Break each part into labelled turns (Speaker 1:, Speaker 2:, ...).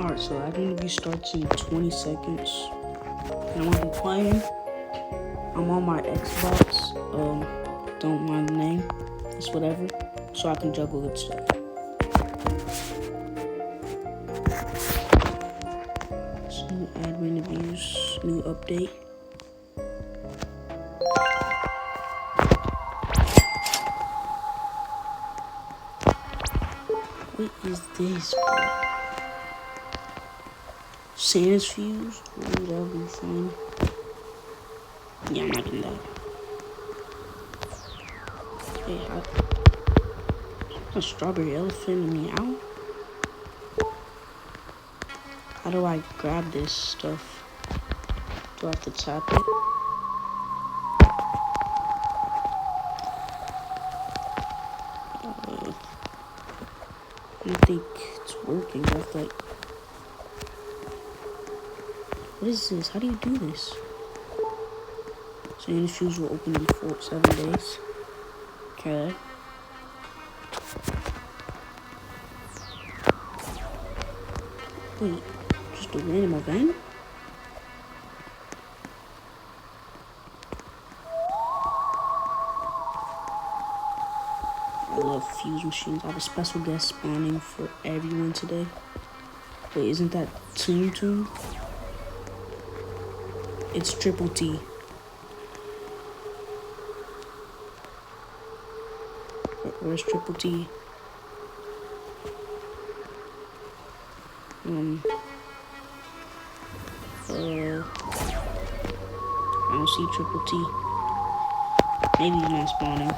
Speaker 1: Alright, so that interview starts in 20 seconds. And I'm gonna be playing. I'm on my Xbox. Don't mind the name. It's whatever. So I can juggle good stuff. So new admin interviews, new update. What is this, bro? Santa's fuse? Ooh, that'll be fun. Yeah, I'm not doing that. Hey, how? A strawberry elephant and meow? How do I grab this stuff? Do I have to tap it? I don't think it's working. I have to, like, what is this? How do you do this? Santa's shoes will open in 7 days. Okay. Wait, just a random event? I love fuse machines. I have a special guest spawning for everyone today. Wait, isn't that Toon? It's Triple T. Where's Triple T? I don't see Triple T. Maybe he's not spawning.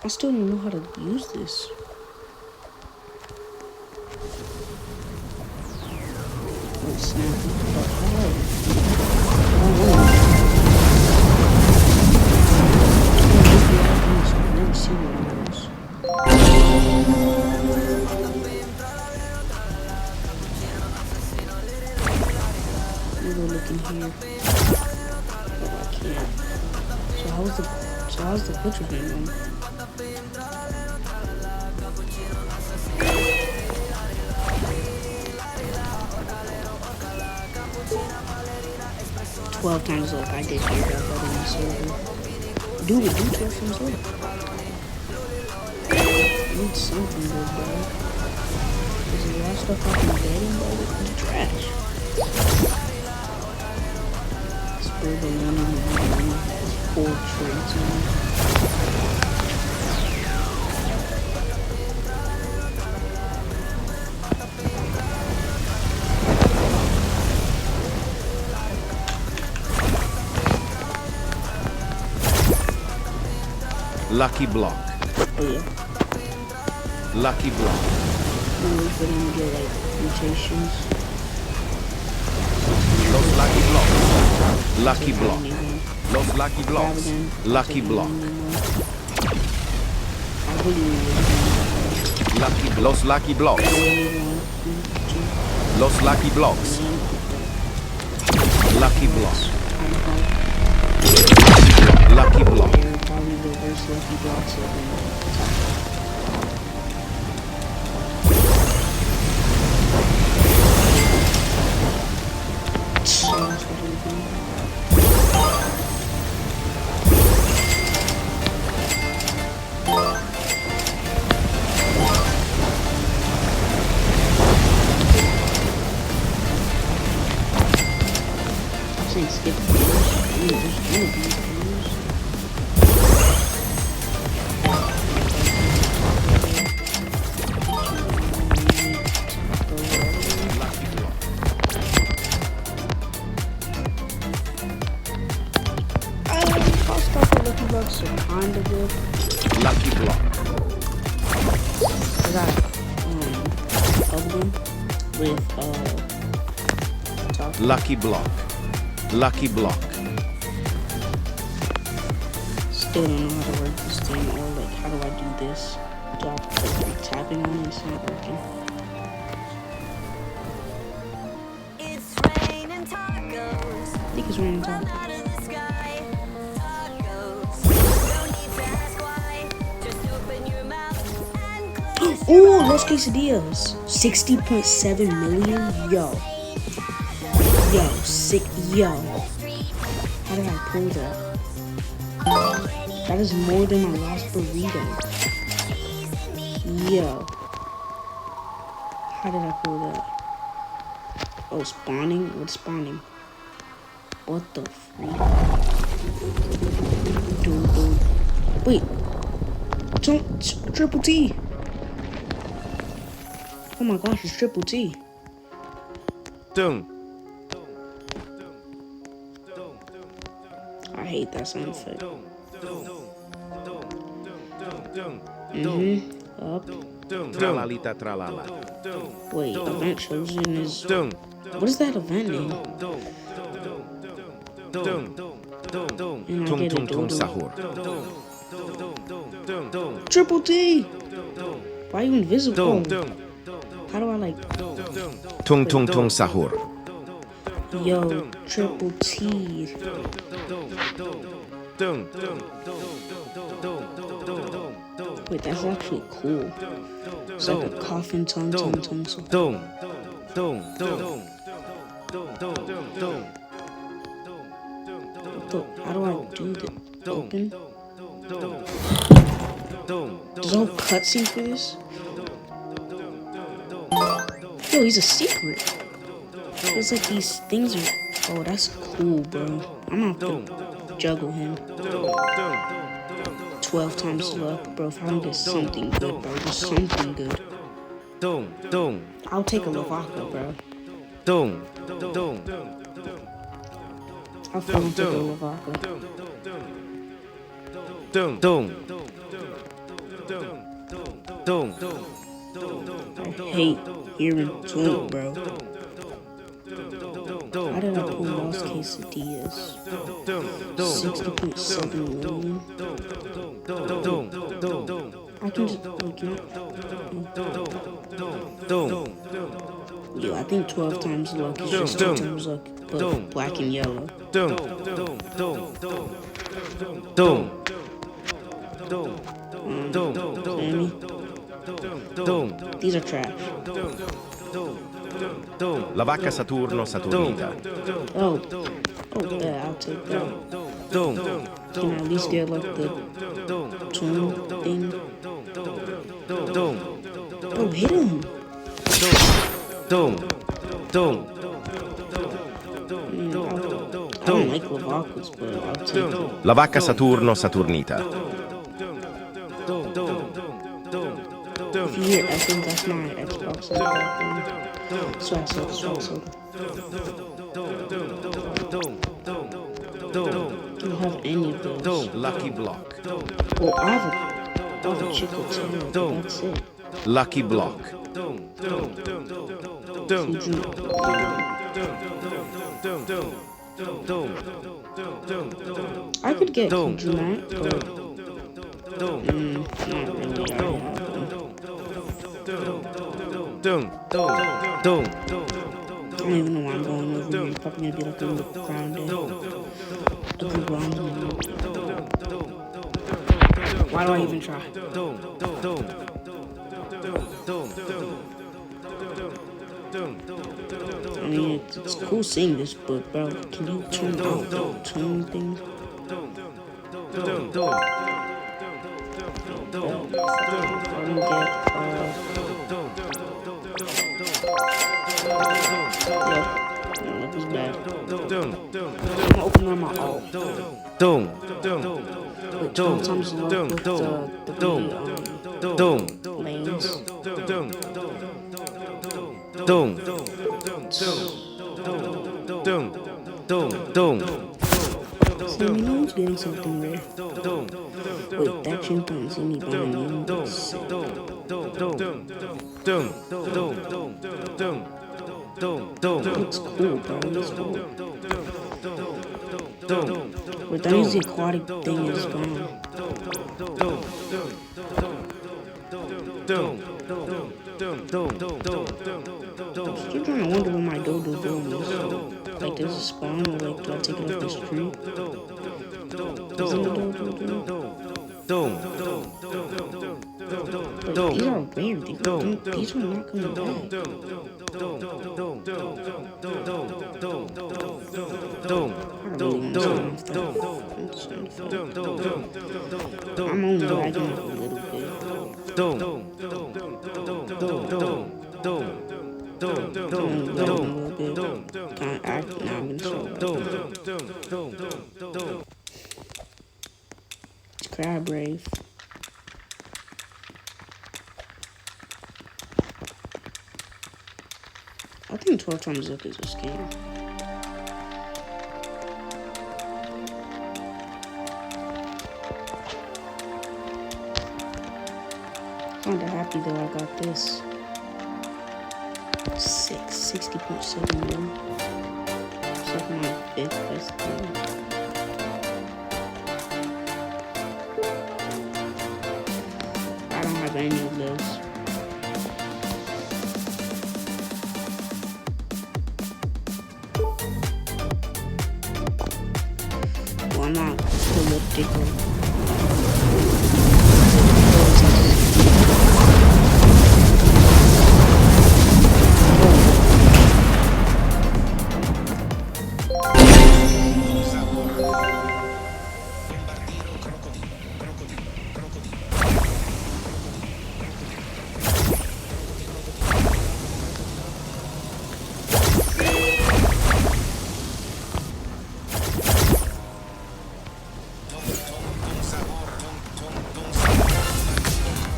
Speaker 1: I still don't know how to use this. Oh, snap. I've never seen one of those. Let me go look in here. Oh, I can't. So how's the picture thing going? 12 times like I did here, that in the server. Do 12 times like. I need something good, bro. There's a lot of stuff I can get in, bro. It's trash. Spill the lemon, poor traits,
Speaker 2: Lucky block.
Speaker 1: Oh yeah.
Speaker 2: Lucky block.
Speaker 1: Wait for them to get like mutations.
Speaker 2: Los lucky blocks. Lucky block. Los lucky blocks. Lucky block. Los lucky blocks. Los lucky blocks. Lucky blocks. Lucky block.
Speaker 1: Probably reverse lucky blocks. Skip Bucks are kind of good.
Speaker 2: Lucky block.
Speaker 1: I got Oven with top.
Speaker 2: Lucky block. Lucky block.
Speaker 1: Still don't know how to work this thing, or like how do I do this? Do I have to put like tapping on it? It's not working.
Speaker 3: It's raining tacos.
Speaker 1: I think it's raining tacos.
Speaker 3: Out of the sky. Tacos. No need to ask why. Just open your mouth and close.
Speaker 1: Ooh, Los Quesadillas. 60.7 million? Yo. Yo, sick. Yo. How did I pull that? That is more than my last burrito. Yo. How did I pull that? Oh, spawning? What's spawning? What the freak? Dude. Wait. Triple T. Oh my gosh, it's Triple T.
Speaker 2: Dum.
Speaker 1: I hate that sound effect. Up.
Speaker 2: Tralalita tralala.
Speaker 1: Wait, event chosen is... What is that event name? And I
Speaker 2: Tung
Speaker 1: get
Speaker 2: tung
Speaker 1: it,
Speaker 2: tung
Speaker 1: doodle.
Speaker 2: sahur.
Speaker 1: Triple T! Why are you invisible? How do I like...
Speaker 2: Tung tung tung sahur.
Speaker 1: Yo, Triple T. Wait, that's actually cool. It's like a coffin tongue. How do I do the open? There's a whole cutscene for this? Yo, he's a secret. Feels like these things are... Oh, that's cool, bro. I'm gonna have to juggle him. 12 times luck, bro. If I don't get something good, bro. Just something good. I'll take a Lavaca, bro. I'll fucking take a Lavaca. I hate hearing Toon, bro. How did I pull Los Quesadillas? 60.7 million. I can just... Yo, I think 12 times luck is just 2 times luck, but black and yellow. Sammy? These are trash.
Speaker 2: La vacca Saturno Saturnita.
Speaker 1: Oh, yeah, I'll take that. Can I at least get like the tune thing? Oh, hit him! I don't like Lavacas, but I'll take it.
Speaker 2: La vacca Saturno Saturnita.
Speaker 1: If you hear echoing, that's my Xbox in the background. Swag soda. I don't have any of those.
Speaker 2: Lucky block.
Speaker 1: Well, I have a Chicotero, but that's it.
Speaker 2: Lucky block.
Speaker 1: I could get Kujumat, but not really. I don't even know why I'm going over here. It's probably gonna be like a little grounded. A good grounded. Why do I even try? I mean, it's cool seeing this, but bro, can you turn out the tune thing? I'm gonna get, yep, no, that was bad. I'm gonna open on my alt. Wait, sometimes look with the lanes. Sammy, no one's getting something rare. Wait, that chimpanzee see me buying you. Looks cool, bro. Looks cool. Wait, that means the aquatic thing is gone. Still trying to wonder what my dodo doing is. Like, does it spawn or like do I take it off the street? Is it a dodo? These are rare. These are not coming back. I'm only lagging a little bit. It's Crab Rave. I think 12 times up is a scam. Kinda happy though I got this. 60.7 mil. It's like my 5th best thing. I don't have any of those. Well, I'm not political.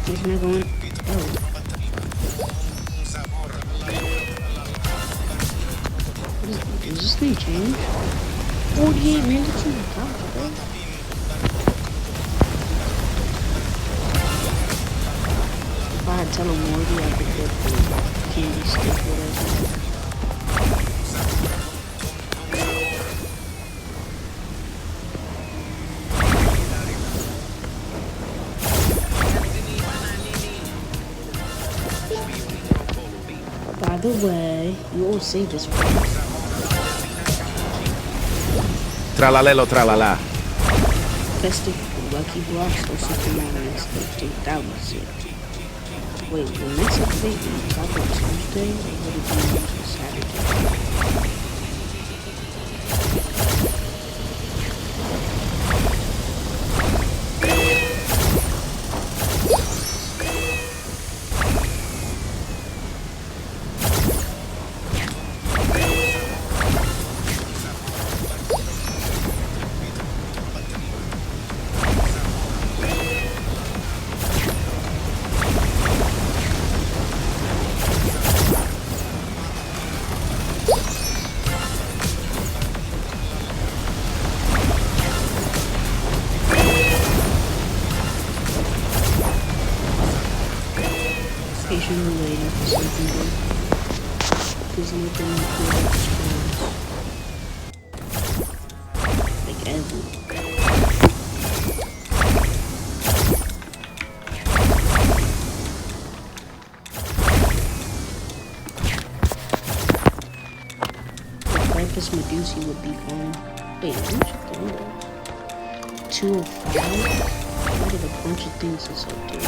Speaker 1: Isn't it going? Oh. Is this thing change? 48 minutes in the top, bro. If I had telemorphy, I could get the candy stick, whatever. By the way, you all say this one.
Speaker 2: Tralalelo tralala.
Speaker 1: Festive Lucky Blocks or something like that. Dude, that was it. Wait, the next update is probably Tuesday or would it be Saturday? Patiently waiting for something good. There's nothing good. Like ever. The Breakfast Medusa would be fun. Wait, what you think? 205? I did a bunch of things that's up there.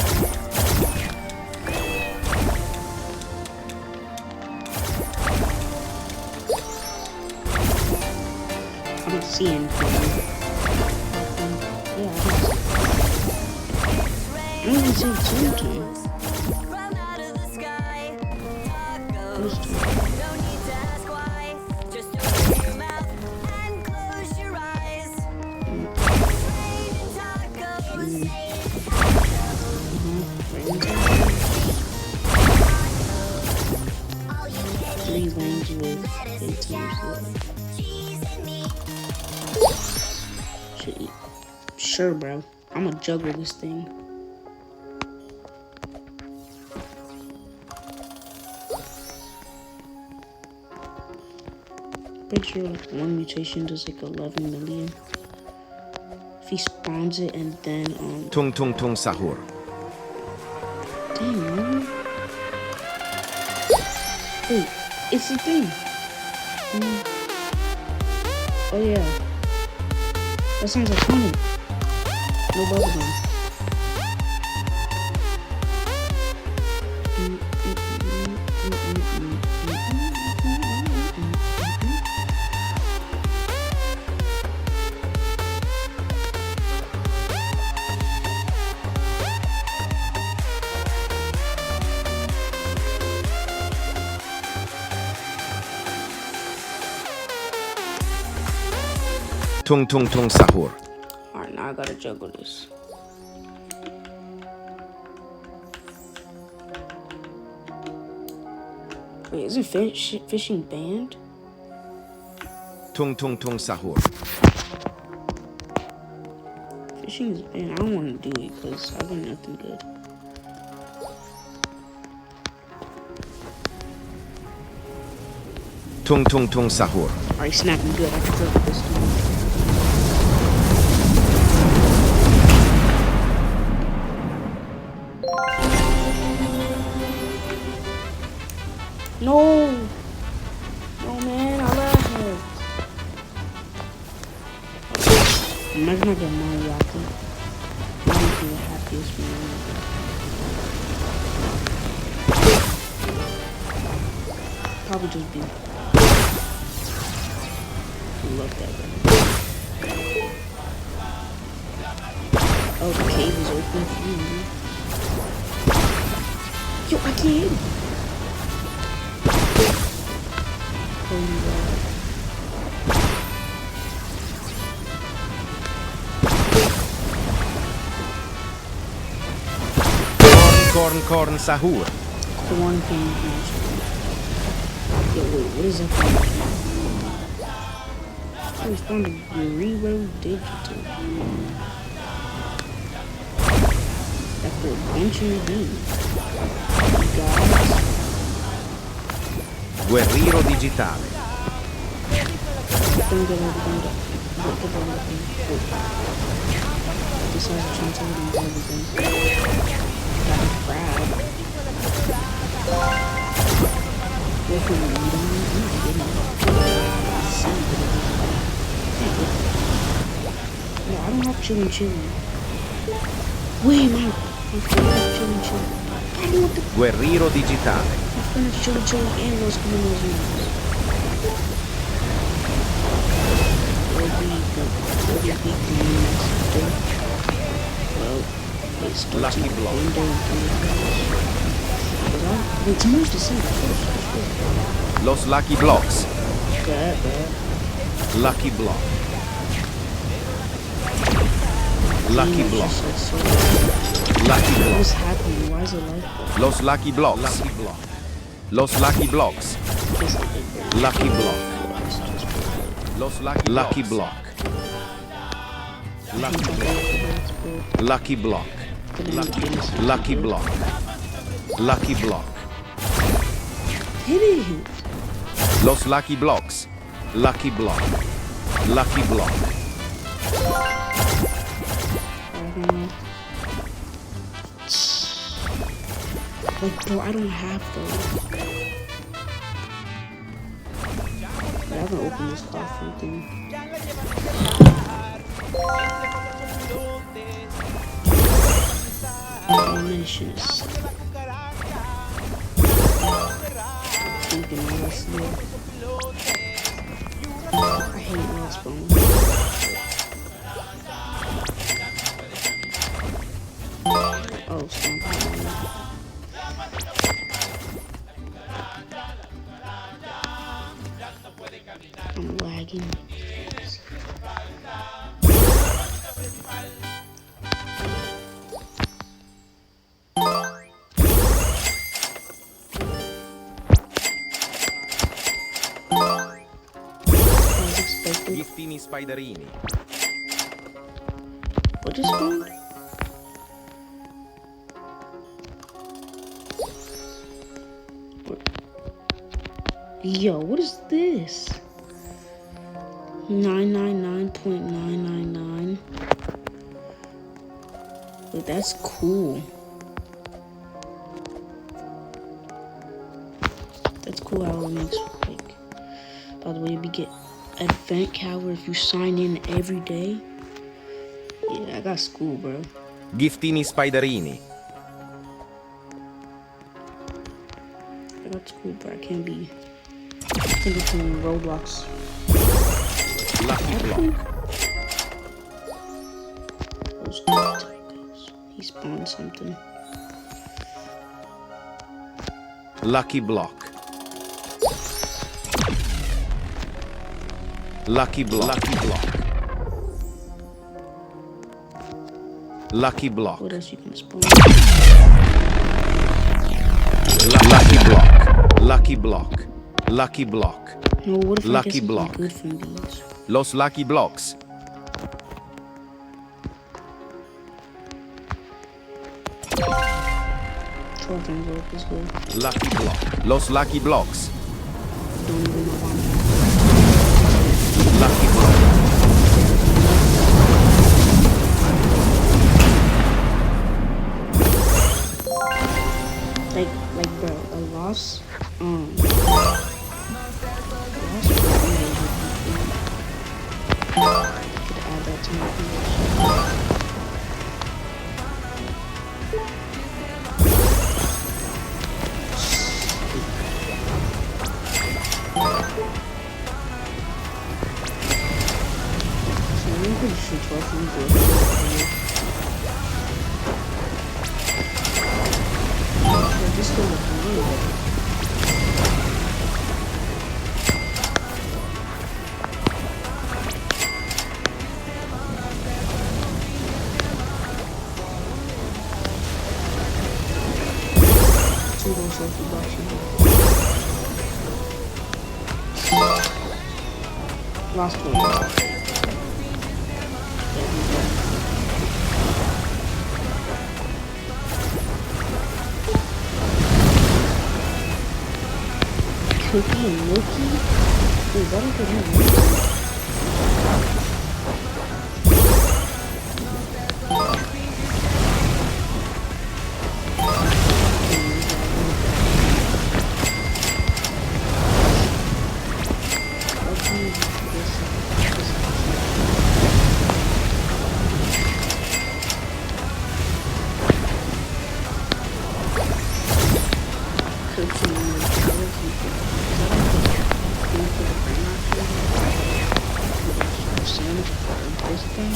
Speaker 1: I don't see anything. Yeah, I don't even see a totem.
Speaker 3: From out of the sky,
Speaker 1: Where's
Speaker 3: tacos.
Speaker 1: the-
Speaker 3: No need to ask why. Just open your mouth and close your eyes. Raining tacos. All you get is
Speaker 1: 3 lanes with
Speaker 3: lettuce and
Speaker 1: 8 times
Speaker 3: shells,
Speaker 1: left.
Speaker 3: cheese and meat.
Speaker 1: Should eat. Sure, bro. I'ma juggle this thing. Pretty sure like one mutation does like 11 million. If he spawns it and then
Speaker 2: Tung tung tung sahur.
Speaker 1: damn man. Wait, it's the thing. Oh yeah. That sounds like honey. No bubblegum.
Speaker 2: Tung tung tung sahur.
Speaker 1: Alright, now I gotta juggle this. Wait, isn't fishing banned?
Speaker 2: Tung tung tung sahur.
Speaker 1: Fishing is banned. I don't want to do it because I got nothing good.
Speaker 2: Tung tung tung sahur.
Speaker 1: Alright, snapping good. I can tell this time. No! No, man, I laughed. Imagine I get Mariaki. That would be the happiest man ever. Probably just be. Love that guy. Oh, the cave is open for me. Yo, I can't hit him. Holy God.
Speaker 2: Corn sahur.
Speaker 1: Corn pancakes. Yo, wait, what is that? I was found a Guerrero Digital. That's for adventure games. Guys.
Speaker 2: Guerriero digitale.
Speaker 1: This has a chance of everything. Got a crab. Look at no, I don't have chili. Wait, my friend has chili. I know what the
Speaker 2: Guerriero digitale.
Speaker 1: my friend has chili and those criminals names. Will be the next day. Well, it's
Speaker 2: Lucky block.
Speaker 1: It's most December.
Speaker 2: Los Lucky Blocks.
Speaker 1: Bad.
Speaker 2: Lucky Block. Lucky Block. Lucky Block.
Speaker 1: What's happening? Why is it like that?
Speaker 2: Los Lucky Blocks. Lucky Block. Los Lucky Blocks. Lucky Block. Los Lucky Block. Lucky Block. Lucky Block. Lucky Block. Lucky Block.
Speaker 1: Hit it.
Speaker 2: Los Lucky Blocks. Lucky Block. Lucky Block.
Speaker 1: Like, bro, I don't have those. I haven't opened this coffee thing. Animations. Thinking honestly. I hate lost bones. Oh, stop. I'm lagging.
Speaker 2: Giftini Spiderini.
Speaker 1: What just spawned? Yo, what is this? 999.999. Wait, that's cool. That's cool how it makes, like, by the way, we get Advent Calendar if you sign in every day. Yeah, I got school, bro.
Speaker 2: Giftini Spiderini.
Speaker 1: I got school, bro. I can't be thinking from Roblox.
Speaker 2: Lucky Block.
Speaker 1: Those tacos. He spawned something.
Speaker 2: Lucky Block. Lucky Block. Lucky Block. Lucky block.
Speaker 1: What else you can spawn?
Speaker 2: Lucky block. Lucky block. Lucky block.
Speaker 1: No, what if I
Speaker 2: Lucky
Speaker 1: get something
Speaker 2: block.
Speaker 1: good from these?
Speaker 2: Los lucky blocks.
Speaker 1: Trophy rope is good.
Speaker 2: Lucky block. Los lucky blocks.
Speaker 1: Don't even know why.
Speaker 2: Lucky block.
Speaker 1: Like, bro, a loss. Loss. Could add that to my collection. So I'm pretty sure 12 is good. But this still looks really good. Two more safety boxes. Last one. Cookie and Milky? Is that a good one? Cookie and sandwich for this thing.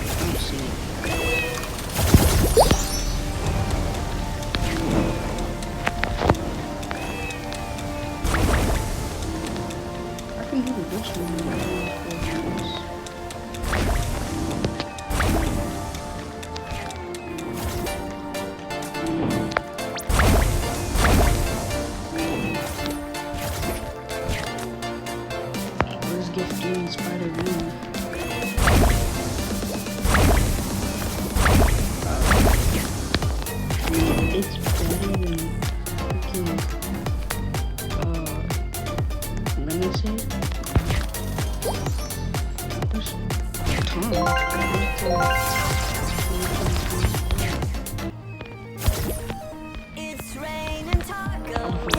Speaker 1: I don't see it. I can do this one. Let's get Green Spider Green. It's better than freaking limited. Where's
Speaker 3: It's raining tacos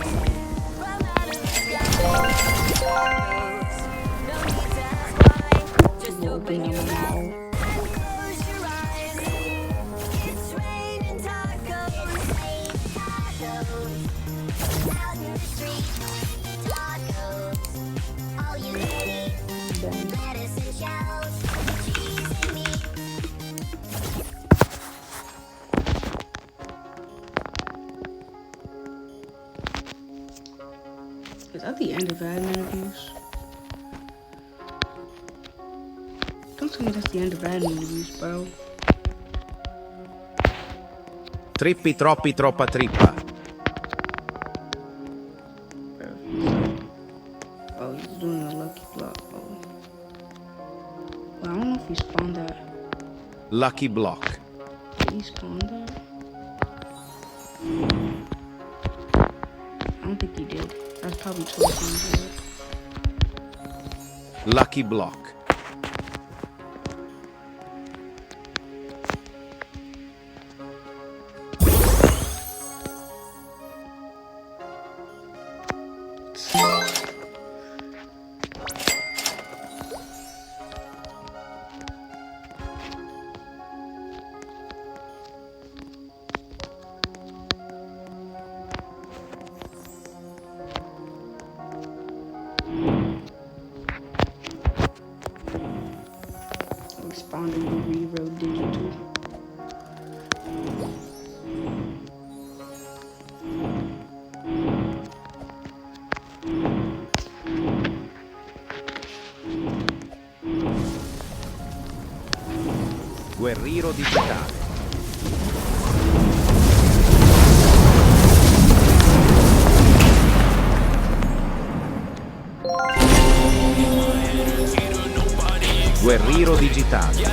Speaker 3: from out of the sky. Tacos. No need to ask why. Just open your mouth and close your eyes. It's raining tacos. Tacos. Out in the street. Tacos. All you need. Lettuce and shells. Cheese and meat.
Speaker 1: Is that the end of admin abuse? Don't tell me that's the end of admin abuse, bro.
Speaker 2: Trippi troppi troppa trippa.
Speaker 1: Oh, he's doing a lucky block. Oh. Well, I don't know if he spawned that.
Speaker 2: Lucky block.
Speaker 1: Did he spawn that? I don't think he did. That's probably 1200.
Speaker 2: Lucky block.
Speaker 1: Responding to Rewrote Digital.
Speaker 2: Guerriero digitale. Guerriero digitale.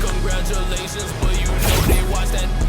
Speaker 4: Congratulations, but you know they watch that